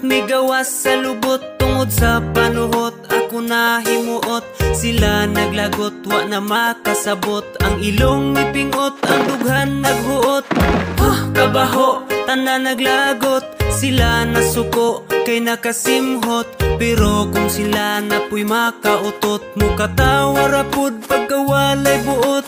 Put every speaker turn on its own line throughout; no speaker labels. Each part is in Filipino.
migawas sa lubot tungod sa panuhot. Ako na himuot, sila naglagot, wa na makasabot. Ang ilong ipingot, ang dughan naghuot. Kabaho, tanan naglagot, sila nasuko, kay nakasimhot. Pero kung sila napuy makautot, mukatawa rapod pagkawalay buot.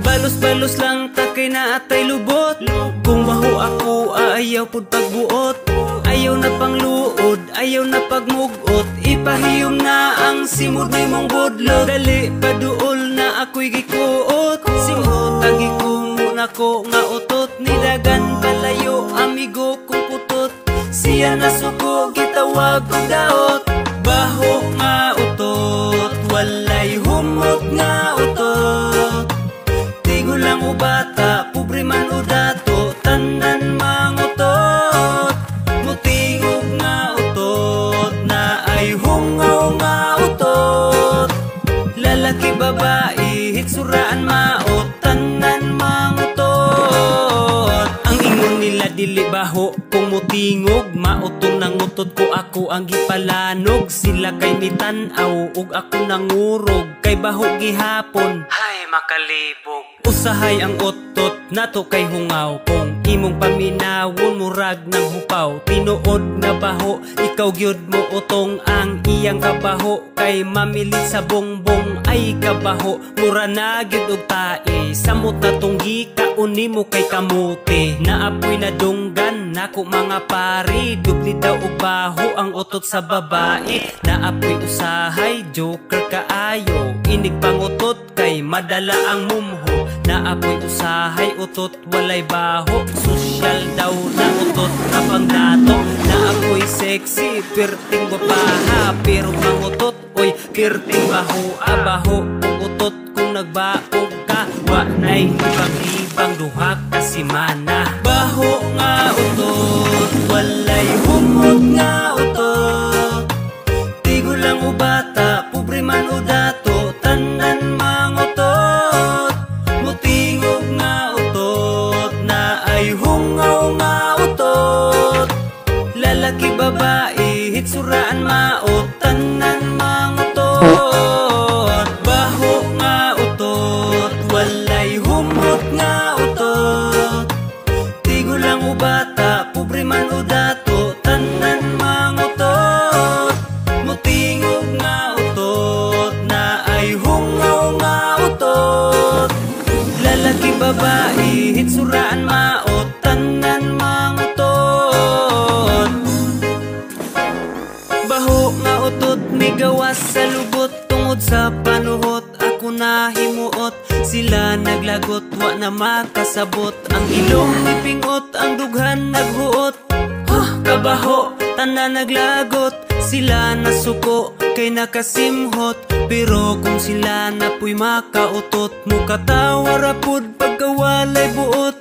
Balos-balos lang takay na atay lubot. Kung maho ako, ayaw pod pagbuot. Ayaw na pangluod, ayaw na pagmugot. Ipahiyom na ang simod may mong budlog. Dali paduol na ako'y gikuot. Simot ang gikumo na ko nga utot. Nidagan palayo, amigo kong putot. Siya na suko, gitawag kong daot. Baho nga utot, walay humot nga utot. Tigo lang o bata, pobre man o dato, tanan mangutot. Mutingog nga utot, na ay hungaw nga utot. Lalaki babae, hitsuraan maot, tanan mangutot. Ang ingon nila dili baho, kung mutingog mautong nangutot ko, ako ang gipalanog. Sila kay nitanaw, ug ako nangurog, kay baho gihapon, hay makalibog. Usahay ang otot, nato kay hungaw. Kung imong paminawon, murag ng hupaw. Tinuod na baho, ikaw gyud mo utong. Ang iyang kabaho, kay mamilit sa bongbong. Ay kabaho, mura na gyud og tae. Samot na tong gikauni mo kay kamuti. Naapoy na dunggan, nako mga pari. Dubli daw og baho, ang otot sa babae. Naapoy usahay, joker kaayo. Inig pangutot, kay madala ang mumho. Naapoy usahay, utot walay baho. Sosyal daw na utot na pangdato. Naapoy sexy, perting bapaha. Pero mangutot, oy, perting baho. Abaho, kung utot kung nagbaog ka. Wanay ibang-ibang duha ka simana. Baho nga utot, walay humot nga utot. Tigo lang o bata, pobre man o dato, tanan mangutot. Mutingog nga utot, na ay hungaw nga utot. Lalaki babae, hitsuraan maot, tanan mangutot. Baho nga utot, walay humot nga utot. Tigo lang o bata, pobre man o dato, tanan mangutot. Mutingog nga utot, na ay hungaw nga utot. Lalaki babae, hitsuraan maot, tanan mangutot. Baho nga utot, migawas sa lubot tungod sa panuhot. Ako na himuot, sila naglagot, wa na makasabot. Ang ilong ipingot, ang dughan naghuot. Kabaho, tanan naglagot, sila nasuko, kay nakasimhot. Pero kung sila napuy makautot, mukatawa rapod pagkawalay buot.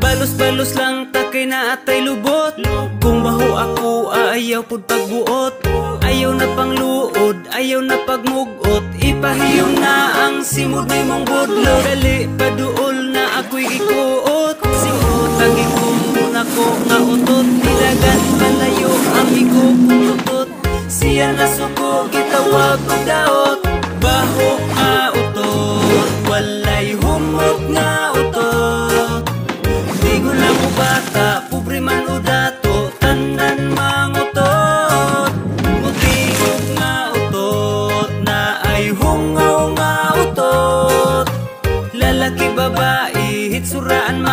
Balos-balos lang takay na atay lubot. Kung baho ako, ayaw pod pagbuot. Ayaw na pangluod, ayaw na pagmugot. Ipahiyom na ang simod may mong budlog. Dali paduol na ako'y ikuot. Simot ang gikumo na ko nga utot. Nilagan palayo, amigo kong utot. Siya na suko, gitawag og daot. Baho nga utot, walay humot nga utot. Tigo lang o bata, pobre man o dato, tanan mangutot. Mutingog nga utot, na ay hungaw nga utot. Lalaki babae, hitsuraan